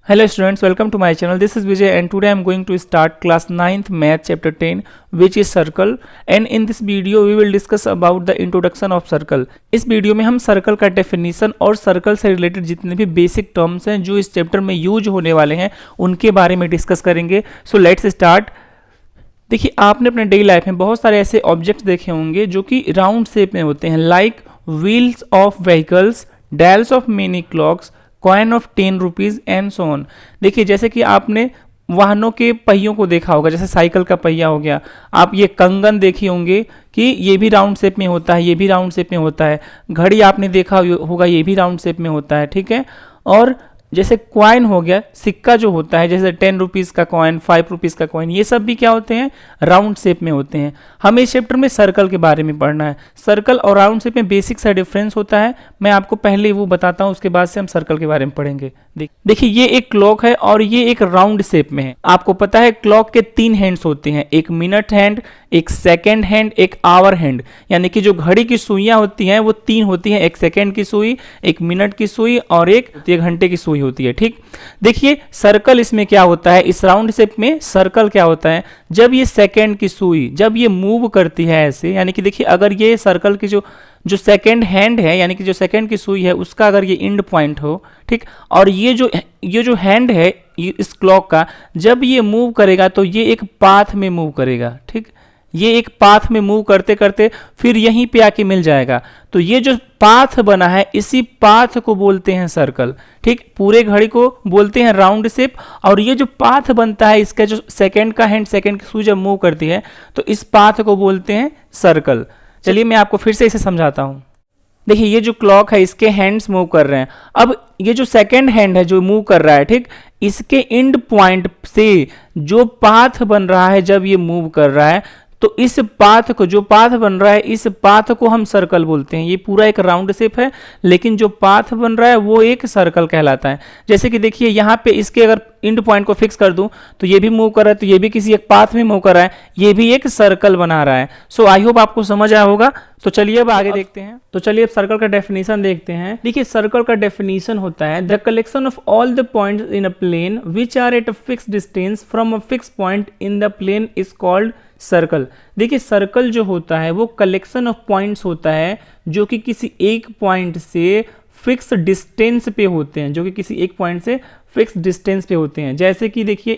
Hello students, welcome to my channel. This is Vijay and today I am going to start class 9th math chapter 10 which is circle, and in this video we will discuss about the introduction of circle. इस video में हम circle का definition और circle से related जितने भी basic terms हैं जो इस चैप्टर में यूज होने वाले हैं उनके बारे में डिस्कस करेंगे. So let's start. देखिए, आपने अपने डेली लाइफ में बहुत सारे ऐसे ऑब्जेक्ट्स देखे होंगे जो कि राउंड शेप में होते हैं, like wheels of vehicles, dials of many clocks, coin of 10 rupees and so on. देखिए, जैसे कि आपने वाहनों के पहियों को देखा होगा, जैसे साइकिल का पहिया हो गया. आप ये कंगन देखे होंगे कि ये भी राउंड शेप में होता है, ये भी राउंड शेप में होता है. घड़ी आपने देखा होगा, ये भी राउंड शेप में होता है. ठीक है. और जैसे कॉइन हो गया, सिक्का जो होता है, जैसे 10 रुपीज़ का कॉइन, 5 रुपीज़ का कॉइन, ये सब भी क्या होते हैं, राउंड शेप में होते हैं. हमें इस चैप्टर में सर्कल के बारे में पढ़ना है. सर्कल और राउंड शेप में बेसिक सा डिफरेंस होता है. मैं आपको पहले वो बताता हूँ, उसके बाद से हम सर्कल के बारे में पढ़ेंगे. देखिए, ये एक क्लॉक है और ये एक राउंड शेप में है. आपको पता है क्लॉक के 3 हैंड्स होते हैं, एक मिनट हैंड, एक सेकेंड हैंड, एक आवर हैंड. यानी कि जो घड़ी की सुइयां होती हैं वो 3 होती हैं, एक सेकेंड की सुई, एक मिनट की सुई और एक घंटे की सुई होती है. ठीक. देखिए, सर्कल इसमें क्या होता है, इस राउंड शेप में सर्कल क्या होता है, जब ये सेकेंड की सुई जब ये मूव करती है ऐसे, यानी कि देखिए, अगर ये सर्कल की जो सेकेंड हैंड है, यानी कि जो सेकेंड की सुई है, उसका अगर ये एंड पॉइंट हो, ठीक, और ये जो हैंड है इस क्लॉक का, जब ये मूव करेगा तो ये एक पाथ में मूव करेगा. ठीक. ये एक पाथ में मूव करते करते फिर यहीं पे आके मिल जाएगा. तो ये जो पाथ बना है, इसी पाथ को बोलते हैं सर्कल. ठीक. पूरे घड़ी को बोलते हैं राउंड शेप, और ये जो पाथ बनता है, इसका जो सेकेंड का हैंड, सेकेंड की सुई जब मूव करती है तो इस पाथ को बोलते हैं सर्कल. चलिए मैं आपको फिर से इसे समझाता हूं. देखिए, ये जो क्लॉक है, इसके हैंड्स मूव कर रहे हैं. अब ये जो सेकेंड हैंड है जो मूव कर रहा है, ठीक, इसके एंड पॉइंट से जो पाथ बन रहा है जब ये मूव कर रहा है, तो इस पाथ को, जो पाथ बन रहा है, इस पाथ को हम सर्कल बोलते हैं. ये पूरा एक राउंड शेप है, लेकिन जो पाथ बन रहा है वो एक सर्कल कहलाता है. जैसे कि देखिए, यहाँ पे इसके अगर एंड पॉइंट को फिक्स कर दूं तो ये भी मूव कर रहा है, तो ये भी किसी एक पाथ में मूव कर रहा है, ये भी एक सर्कल बना रहा है. सो आई होप आपको समझ आया होगा. तो चलिए अब आगे देखते हैं. तो चलिए अब सर्कल का डेफिनेशन देखते हैं. देखिए, सर्कल का डेफिनेशन होता है the collection of all the points in a plane which are at a fixed distance from a fix point in the plane is called circle. देखिए, सर्कल जो होता है वो कलेक्शन ऑफ पॉइंट्स होता है जो कि किसी एक पॉइंट से फिक्स डिस्टेंस पे होते हैं, जो कि किसी एक पॉइंट से फिक्स डिस्टेंस पे होते हैं. जैसे कि देखिए,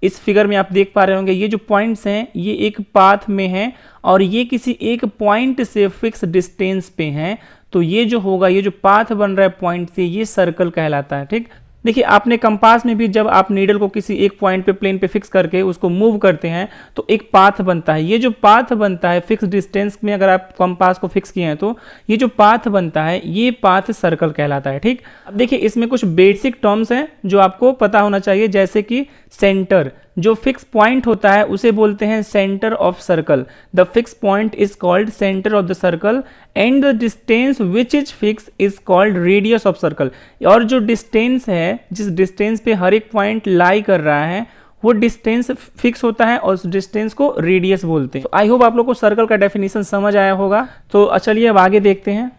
इस फिगर में आप देख पा रहे होंगे, ये जो पॉइंट्स हैं ये एक पाथ में हैं और ये किसी एक पॉइंट से फिक्स डिस्टेंस पे हैं. तो ये जो होगा, ये जो पाथ बन रहा है पॉइंट से, ये सर्कल कहलाता है. ठीक. देखिए, आपने कंपास में भी जब आप नीडल को किसी एक पॉइंट पे प्लेन पे फिक्स करके उसको मूव करते हैं तो एक पाथ बनता है. ये जो पाथ बनता है फिक्स डिस्टेंस में, अगर आप कंपास को फिक्स किए हैं तो ये जो पाथ बनता है ये पाथ सर्कल कहलाता है. ठीक. अब देखिए, इसमें कुछ बेसिक टर्म्स हैं जो आपको पता होना चाहिए, जैसे कि सेंटर, जो फिक्स पॉइंट होता है उसे बोलते हैं centre of circle. The fix point is called centre of the circle and the distance which is fix is called radius of circle. और जो डिस्टेंस है, जिस डिस्टेंस पे हर एक पॉइंट लाई कर रहा है, वो डिस्टेंस फिक्स होता है और उस डिस्टेंस को रेडियस बोलते हैं. आई होप आप लोग को सर्कल का डेफिनेशन समझ आया होगा. तो चलिए अब आगे देखते हैं.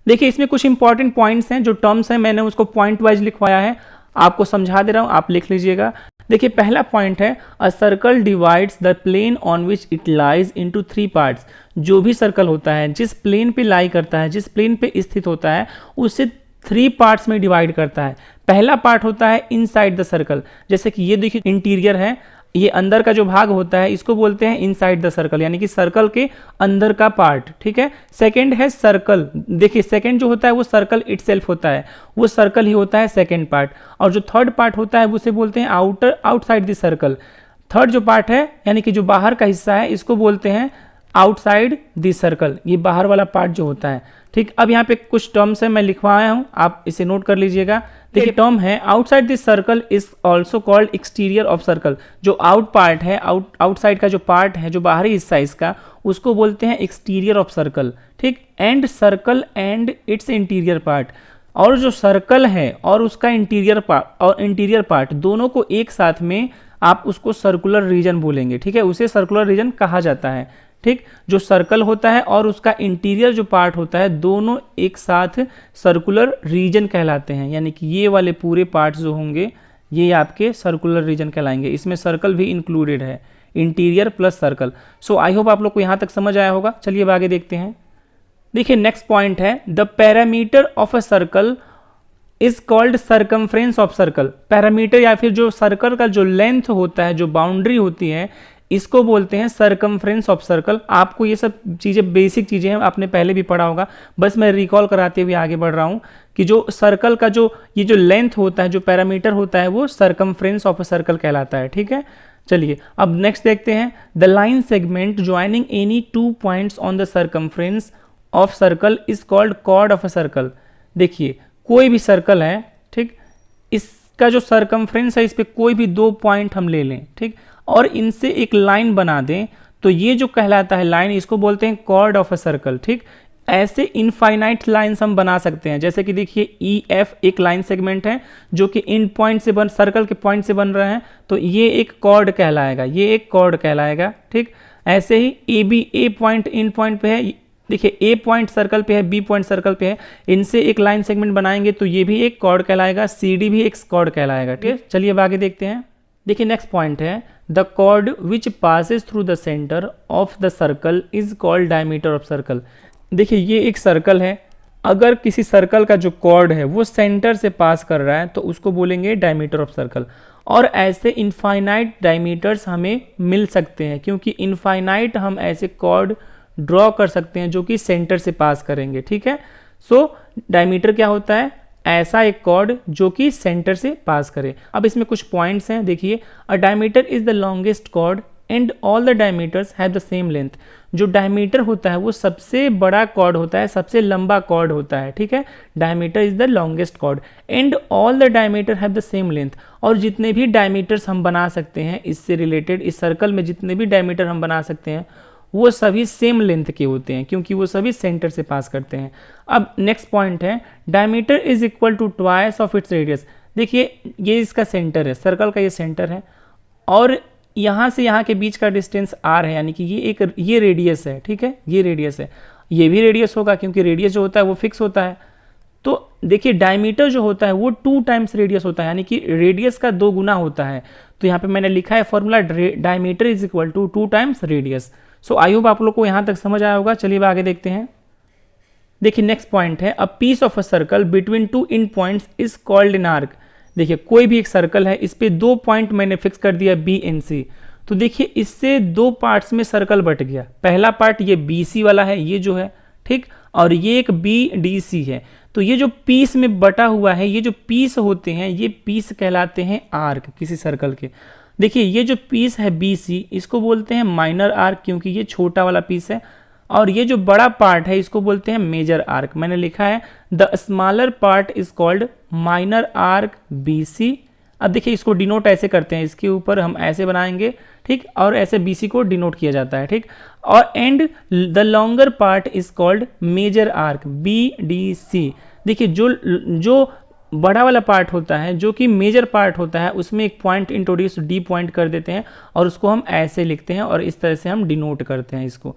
देखिए, इसमें कुछ इंपॉर्टेंट पॉइंट्स हैं, जो टर्म्स हैं मैंने उसको पॉइंट वाइज लिखवाया है, आपको समझा दे रहा हूं, आप लिख लीजिएगा. देखिए, पहला पॉइंट है a circle divides the plane on which it lies into 3 parts. जो भी सर्कल होता है, जिस प्लेन पे लाई करता है, जिस प्लेन पे स्थित होता है, उसे 3 पार्ट्स में डिवाइड करता है. पहला पार्ट होता है इनसाइड द सर्कल. जैसे कि ये देखिए, इंटीरियर है, ये अंदर का जो भाग होता है इसको बोलते हैं इनसाइड द सर्कल, यानी कि सर्कल के अंदर का पार्ट. ठीक है. सेकंड है सर्कल. देखिए, सेकंड जो होता है वो सर्कल इटसेल्फ होता है, वो सर्कल ही होता है सेकंड पार्ट. और जो थर्ड पार्ट होता है उसे बोलते हैं आउटसाइड द सर्कल. थर्ड जो पार्ट है, यानी कि जो बाहर का हिस्सा है, इसको बोलते हैं आउटसाइड द सर्कल. ये बाहर वाला पार्ट जो होता है. ठीक. अब यहाँ पे कुछ टर्म्स है, मैं लिखवाया हूँ, आप इसे नोट कर लीजिएगा. देखिए, टर्म है outside this circle is also called exterior of circle. जो आउट पार्ट है, आउटसाइड का जो पार्ट है, जो बाहरी हिस्सा इसका, उसको बोलते हैं एक्सटीरियर ऑफ सर्कल. ठीक. And circle and it's interior part. और जो सर्कल है और उसका इंटीरियर पार्ट दोनों को एक साथ में आप उसको सर्कुलर रीजन बोलेंगे. ठीक है. उसे सर्कुलर रीजन कहा जाता है. ठीक। जो सर्कल होता है और उसका इंटीरियर जो पार्ट होता है, दोनों एक साथ सर्कुलर रीजन कहलाते हैं, यानी कि ये वाले पूरे पार्ट्स जो होंगे ये आपके सर्कुलर रीजन कहलाएंगे। इसमें सर्कल भी इंक्लूडेड है, interior plus circle. So I hope आप लोग को यहाँ तक समझ आया होगा। चलिए अब आगे देखते हैं। देखिए नेक्स्ट पॉइंट है, the parameter of a circle is called circumference of circle. Parameter या फिर जो सर्कल का जो लेंथ होता है, जो बाउंड्री होती है, इसको बोलते हैं सर्कमफ्रेंस ऑफ सर्कल। आपको ये सब चीज़ें बेसिक चीज़ें हैं, आपने पहले भी पढ़ा होगा, बस मैं रिकॉल कराते हुए आगे बढ़ रहा हूँ कि जो सर्कल का जो ये जो लेंथ होता है, जो पैरामीटर होता है, वो सर्कमफ्रेंस ऑफ अ सर्कल कहलाता है। ठीक है, चलिए अब नेक्स्ट देखते हैं। The line segment joining any two points on the circumference of circle is called chord of a circle. देखिए कोई भी सर्कल है, ठीक, इसका जो सर्कमफ्रेंस है, इस पे कोई भी 2 पॉइंट हम ले लें, ठीक, और इनसे एक लाइन बना दें, तो ये जो कहलाता है लाइन, इसको बोलते हैं कॉर्ड ऑफ अ सर्कल। ठीक, ऐसे इनफाइनाइट लाइंस हम बना सकते हैं, जैसे कि देखिए EF एक लाइन सेगमेंट है जो कि इन पॉइंट से सर्कल के पॉइंट से बन रहे हैं, तो ये एक कॉर्ड कहलाएगा, ये एक कॉर्ड कहलाएगा। ठीक, ऐसे ही AB A point in point पे है, देखिए A पॉइंट सर्कल पे है, B पॉइंट सर्कल पे है, इनसे एक लाइन सेगमेंट बनाएंगे तो ये भी एक कॉर्ड कहलाएगा, CD भी एक कॉर्ड कहलाएगा। ठीक है, चलिए अब आगे देखते हैं। देखिए नेक्स्ट पॉइंट है, the chord which passes through the centre of the circle is called diameter of circle. देखिए ये एक सर्कल है, अगर किसी सर्कल का जो कॉर्ड है वो सेंटर से पास कर रहा है तो उसको बोलेंगे डायमीटर ऑफ सर्कल। और ऐसे इनफाइनाइट डायमीटर्स हमें मिल सकते हैं, क्योंकि इनफाइनाइट हम ऐसे कॉर्ड ड्रॉ कर सकते हैं जो कि सेंटर से पास करेंगे। ठीक है, सो डायमीटर क्या होता है, ऐसा एक कॉर्ड जो कि सेंटर से पास करे। अब इसमें कुछ पॉइंट्स हैं, देखिए a diameter is the longest chord and all the diameters have the same length. जो डायमीटर होता है वो सबसे बड़ा कॉर्ड होता है, सबसे लंबा कॉर्ड होता है। ठीक है, diameter is the longest chord and all the diameter have the same length. और जितने भी डायमीटर्स हम बना सकते हैं इससे रिलेटेड, इस सर्कल में जितने भी डायमीटर हम बना सकते हैं वो सभी सेम लेंथ के होते हैं, क्योंकि वो सभी सेंटर से पास करते हैं। अब नेक्स्ट पॉइंट है, diameter is equal to twice of its radius. देखिए ये इसका सेंटर है, सर्कल का ये सेंटर है, और यहाँ से यहाँ के बीच का डिस्टेंस r है, यानी कि ये रेडियस है। ठीक है, ये रेडियस है, ये भी रेडियस होगा, क्योंकि रेडियस जो होता है वो फिक्स होता है। तो देखिए डायमीटर जो होता है वो 2 टाइम्स रेडियस होता है, यानी कि रेडियस का 2 गुना होता है। तो यहाँ पे मैंने लिखा है formula, diameter is equal to 2 times radius. So I hope आप लोग को यहाँ तक समझ आया होगा। चलिए आगे देखते हैं। देखिए नेक्स्ट पॉइंट है, a piece of a circle between 2 end points is called an arc. देखिए कोई भी एक सर्कल है, इस पे 2 पॉइंट मैंने फिक्स कर दिया B and C, तो देखिए इससे 2 पार्ट्स में सर्कल बट गया। पहला पार्ट ये BC वाला है, ये जो है, ठीक, और ये एक BDC है। तो ये जो पीस में बटा हुआ है, ये जो पीस होते हैं, ये पीस कहलाते हैं आर्क किसी सर्कल के। देखिए ये जो पीस है BC, इसको बोलते हैं माइनर आर्क, क्योंकि ये छोटा वाला पीस है, और ये जो बड़ा पार्ट है इसको बोलते हैं मेजर आर्क। मैंने लिखा है the smaller part is called minor arc BC। अब देखिए इसको डिनोट ऐसे करते हैं, इसके ऊपर हम ऐसे बनाएंगे, ठीक, और ऐसे BC को डिनोट किया जाता है, ठीक, और and the longer part is called major arc BDC। देखिए जो बड़ा वाला पार्ट होता है, जो कि मेजर पार्ट होता है, उसमें एक पॉइंट इंट्रोड्यूस D पॉइंट कर देते हैं और उसको हम ऐसे लिखते हैं और इस तरह से हम डिनोट करते हैं इसको।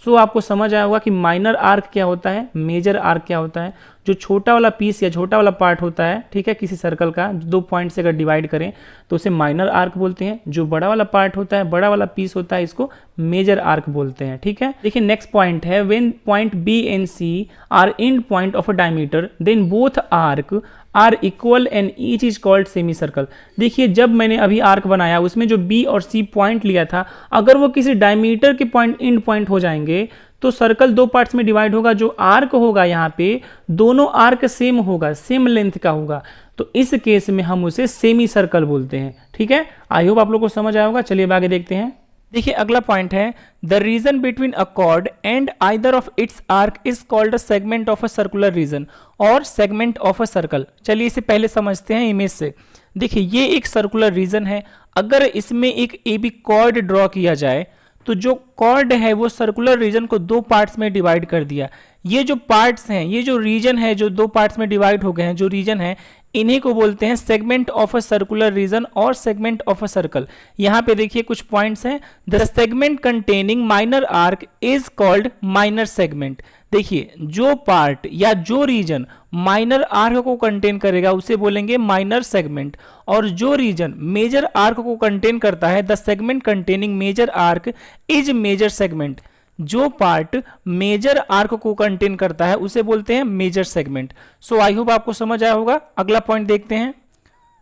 सो आपको समझ आया होगा कि माइनर आर्क क्या होता है, मेजर आर्क क्या होता है। जो छोटा वाला पीस या छोटा वाला पार्ट होता है, ठीक है, किसी सर्कल का 2 पॉइंट से अगर डिवाइड करें तो उसे माइनर आर्क बोलते हैं। जो बड़ा वाला पार्ट होता है, बड़ा वाला पीस होता है, इसको मेजर आर्क बोलते हैं। ठीक है, देखिए नेक्स्ट पॉइंट है, when point B and C are end point of a diameter then both arc are equal and each is called semicircle. देखिए जब मैंने अभी आर्क बनाया उसमें जो B और C पॉइंट लिया था, अगर वो किसी डायमीटर के पॉइंट एंड पॉइंट हो जाएंगे तो सर्कल 2 पार्ट्स में डिवाइड होगा। जो आर्क होगा यहाँ पे, दोनों आर्क सेम होगा, सेम लेंथ का होगा, तो इस केस में हम उसे सेमी सर्कल बोलते हैं। ठीक है, आई होप आप लोग को समझ आया होगा। चलिए आगे देखते हैं। देखिए अगला पॉइंट है, the region between a cord and either of its arc is called a segment of a circular region और सेगमेंट ऑफ अ सर्कल। चलिए इसे पहले समझते हैं इमेज से। देखिए ये एक सर्कुलर रीजन है, अगर इसमें एक AB कॉर्ड ड्रॉ किया जाए तो जो कॉर्ड है वो सर्कुलर रीजन को 2 पार्ट्स में डिवाइड कर दिया। ये जो पार्ट्स हैं, ये जो रीजन है जो 2 पार्ट्स में डिवाइड हो गए हैं, जो रीजन है, इन्हीं को बोलते हैं segment of a circular region और सेगमेंट ऑफ अ सर्कल। यहां पे देखिए कुछ पॉइंट्स हैं। The segment containing minor arc is called minor segment. देखिए जो पार्ट या जो रीजन माइनर आर्क को कंटेन करेगा उसे बोलेंगे माइनर सेगमेंट, और जो रीजन मेजर आर्क को कंटेन करता है the segment containing major arc is major segment. जो पार्ट मेजर आर्क को कंटेन करता है उसे बोलते हैं major segment. So I hope आपको समझ आया होगा। अगला पॉइंट देखते हैं।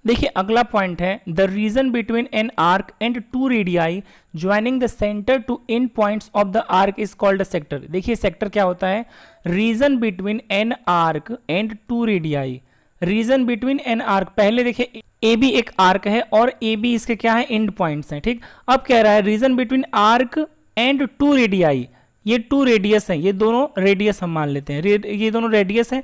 देखिए अगला पॉइंट है the region between an arc and two radii joining the centre to in points of the arc is called a sector. देखिए सेक्टर क्या होता है? Region between an arc and two radii. Region between an arc, पहले देखिए A B एक arc है और A B इसके क्या है? एंड पॉइंट्स हैं, ठीक। अब कह रहा है region between arc and two radii, ये टू रेडियस हैं, ये दोनों रेडियस हम मान लेते हैं, ये दोनों रेडियस हैं।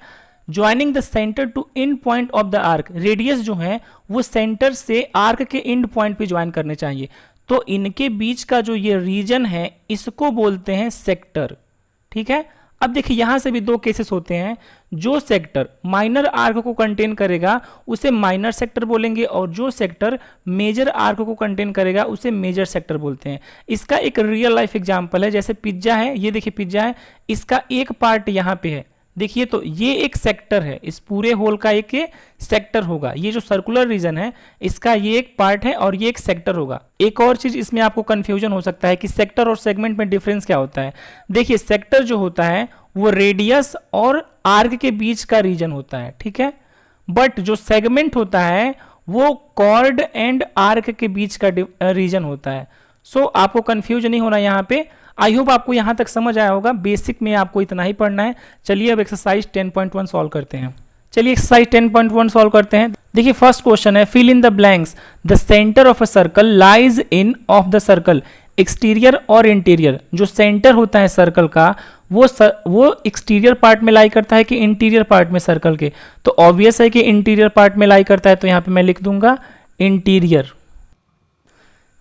Joining the centre to in point of the arc, radius जो है वो सेंटर से आर्क के इंड पॉइंट पे ज्वाइन करने चाहिए। तो इनके बीच का जो ये रीजन है इसको बोलते हैं सेक्टर, ठीक है। अब देखिए यहां से भी दो केसेस होते हैं। जो सेक्टर माइनर आर्क को कंटेन करेगा उसे माइनर सेक्टर बोलेंगे, और जो सेक्टर मेजर आर्क को कंटेन करेगा उसे मेजर सेक्टर बोलते हैं। इसका एक रियल लाइफ एग्जांपल है, जैसे पिज्जा है, ये देखिए पिज्जा है, इसका एक पार्ट यहां पे है, देखिए तो ये एक सेक्टर है, इस पूरे होल का एक सेक्टर होगा। ये जो सर्कुलर रीजन है इसका ये एक पार्ट है और ये एक सेक्टर होगा। एक और चीज इसमें आपको कंफ्यूजन हो सकता है कि सेक्टर और सेगमेंट में डिफरेंस क्या होता है। देखिए सेक्टर जो होता है वो रेडियस और आर्क के बीच का रीजन होता है, ठीक है। बट जो सेगमेंट होता है वो कॉर्ड एंड आर्क के बीच का रीजन होता है। सो आपको कंफ्यूज नहीं होना यहाँ पे। आई होप आपको यहां तक समझ आया होगा। बेसिक में आपको इतना ही पढ़ना है। चलिए अब एक्सरसाइज 10.1 सॉल्व करते हैं। चलिए एक्सरसाइज 10.1 सॉल्व करते हैं। देखिए फर्स्ट क्वेश्चन है fill in the blanks. The centre of a circle lies in of the circle exterior और इंटीरियर। जो सेंटर होता है सर्कल का वो एक्सटीरियर पार्ट में लाई करता है कि इंटीरियर पार्ट में सर्कल के? तो ऑब्वियस है कि इंटीरियर पार्ट में लाई करता है, तो यहां पे मैं लिख दूंगा इंटीरियर।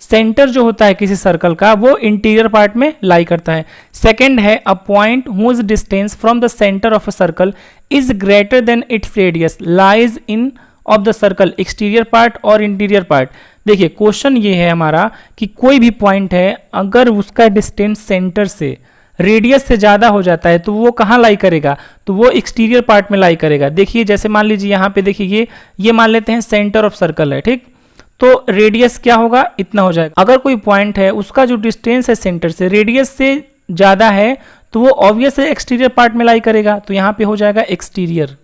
सेंटर जो होता है किसी सर्कल का वो इंटीरियर पार्ट में लाई करता है। सेकंड है a point whose distance from the centre of a circle is greater than its radius lies in of the circle exterior part और इंटीरियर पार्ट। देखिए क्वेश्चन ये है हमारा कि कोई भी पॉइंट है अगर उसका डिस्टेंस सेंटर से रेडियस से ज्यादा हो जाता है तो वो कहाँ लाई करेगा? तो वो एक्सटीरियर पार्ट में लाई करेगा। देखिए जैसे मान लीजिए यहाँ पे देखिए ये मान लेते हैं सेंटर ऑफ सर्कल है, ठीक। तो रेडियस क्या होगा? इतना हो जाएगा। अगर कोई पॉइंट है उसका जो डिस्टेंस है सेंटर से रेडियस से ज्यादा है तो वो ऑब्वियस है एक्सटीरियर पार्ट में लाई करेगा, तो यहां पे हो जाएगा एक्सटीरियर।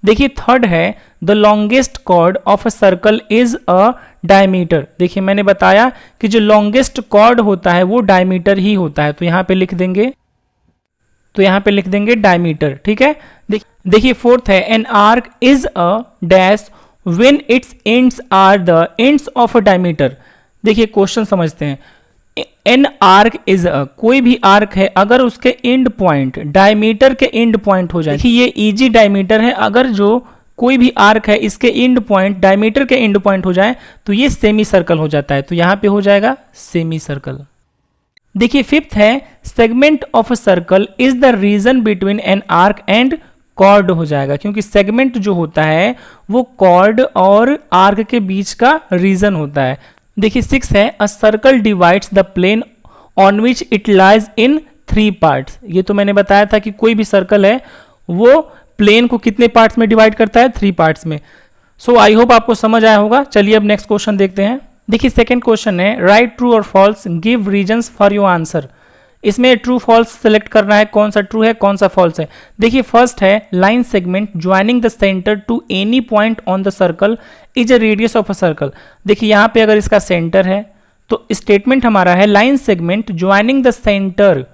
देखिए थर्ड है the longest chord of a circle is a diameter. देखिए मैंने बताया कि जो लॉन्गेस्ट कॉर्ड होता है वो डायमीटर ही होता है, तो यहां पे लिख देंगे डायमीटर, ठीक है। देखिए फोर्थ है an arc is a dash when its ends are the ends of a diameter। देखिए क्वेश्चन समझते हैं। एन आर्क इज कोई भी आर्क है अगर उसके एंड पॉइंट डायमीटर के एंड पॉइंट हो जाए। देखिए ये इजी डायमीटर है, अगर जो कोई भी आर्क है इसके एंड पॉइंट डायमीटर के एंड पॉइंट हो जाए तो ये सेमी सर्कल हो जाता है, तो यहां पे हो जाएगा सेमी सर्कल। देखिए फिफ्थ है segment of a circle is the region between an arc and chord हो जाएगा, क्योंकि सेगमेंट जो होता है वो कॉर्ड और आर्क के बीच का रीजन होता है। देखिए सिक्स है a circle divides the plane on which it lies in 3 parts. ये तो मैंने बताया था कि कोई भी सर्कल है वो प्लेन को कितने पार्ट्स में डिवाइड करता है? 3 पार्ट्स में। सो आई होप आपको समझ आया होगा। चलिए अब नेक्स्ट क्वेश्चन देखते हैं। देखिए सेकेंड क्वेश्चन है राइट ट्रू और false, give reasons for your answer. इसमें ट्रू फॉल्स सेलेक्ट करना है, कौन सा ट्रू है कौन सा फॉल्स है। देखिए फर्स्ट है line segment joining the centre to any point on the circle is a radius of a circle. देखिए यहां पे अगर इसका सेंटर है तो स्टेटमेंट हमारा है line segment joining the centre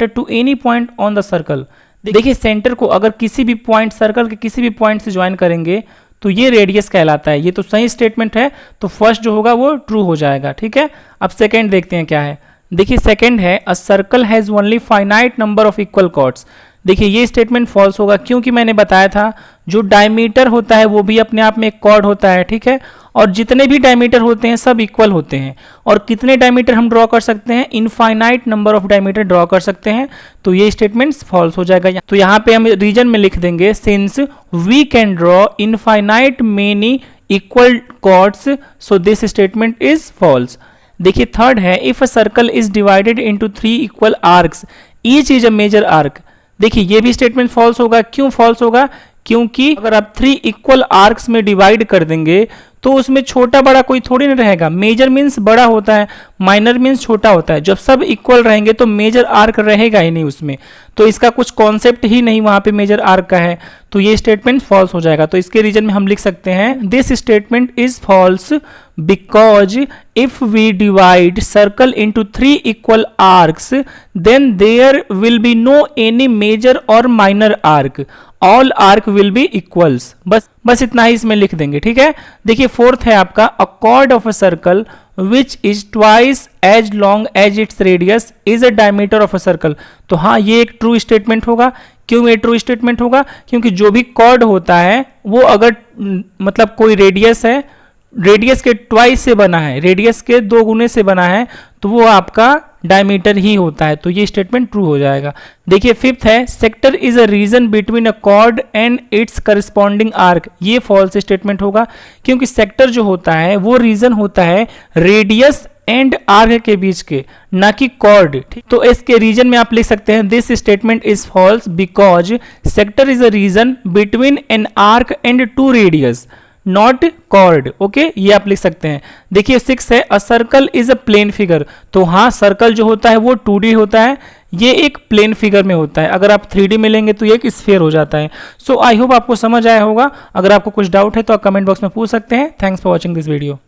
to any point on the circle. देखिए सेंटर को अगर किसी भी पॉइंट सर्कल के किसी भी पॉइंट से ज्वाइन करेंगे तो ये रेडियस कहलाता है। ये तो सही स्टेटमेंट है, तो फर्स्ट जो होगा वो ट्रू हो जाएगा, ठीक है। अब सेकेंड देखते हैं क्या है। देखिए सेकंड है a circle has only finite number of equal chords. देखिए ये स्टेटमेंट फॉल्स होगा, क्योंकि मैंने बताया था जो डायमीटर होता है वो भी अपने आप में एक कॉर्ड होता है, ठीक है। और जितने भी डायमीटर होते हैं सब इक्वल होते हैं। और कितने डायमीटर हम ड्रॉ कर सकते हैं? Infinite number of diameter draw कर सकते हैं। तो ये स्टेटमेंट फॉल्स हो जाएगा। तो यहाँ पे हम रीजन में लिख देंगे since we can draw infinite many equal chords, so this statement is false. देखिए थर्ड है, if a circle is divided into 3 equal arcs each is a major arc. देखिए ये भी स्टेटमेंट फॉल्स होगा। क्यों फॉल्स होगा? क्योंकि अगर आप 3 इक्वल आर्क्स में डिवाइड कर देंगे तो उसमें छोटा बड़ा कोई थोड़ी ना रहेगा। मेजर मीन्स बड़ा होता है, माइनर मीन्स छोटा होता है। जब सब इक्वल रहेंगे तो मेजर आर्क रहेगा ही नहीं उसमें, तो इसका कुछ कॉन्सेप्ट ही नहीं वहां पे मेजर आर्क का है, तो ये स्टेटमेंट फॉल्स हो जाएगा। तो इसके रीजन में हम लिख सकते हैं this statement is false because if we divide circle into 3 equal arcs then there will be no any major और minor arc, all arc will be equals. बस इतना ही इसमें लिख देंगे, ठीक है। देखिए फोर्थ है आपका, a chord of a circle which is twice as long as its radius is a diameter of a circle. तो हाँ ये एक ट्रू स्टेटमेंट होगा। क्यों ये ट्रू स्टेटमेंट होगा? क्योंकि जो भी कॉर्ड होता है वो अगर मतलब कोई रेडियस है, रेडियस के ट्वाइस से बना है, रेडियस के 2 गुने से बना है, तो वो आपका डायमीटर ही होता है। तो ये स्टेटमेंट ट्रू हो जाएगा। देखिए फिफ्थ है, sector is a region between a cord and it's corresponding arc. ये फॉल्स स्टेटमेंट होगा, क्योंकि सेक्टर जो होता है वो रीजन होता है रेडियस एंड आर्क के बीच के, ना कि कॉर्ड। तो इसके रीजन में आप लिख सकते हैं this statement is false because sector is a region between an arc and 2 radius not chord. Okay, ये आप लिख सकते हैं। देखिए 6 है, a circle is a plane figure. तो हाँ सर्कल जो होता है वो 2D होता है, ये एक प्लेन फिगर में होता है। अगर आप 3D में लेंगे तो ये एक स्फीयर हो जाता है। सो आई होप आपको समझ आया होगा। अगर आपको कुछ डाउट है तो आप कमेंट बॉक्स में पूछ सकते हैं। Thanks for watching this video.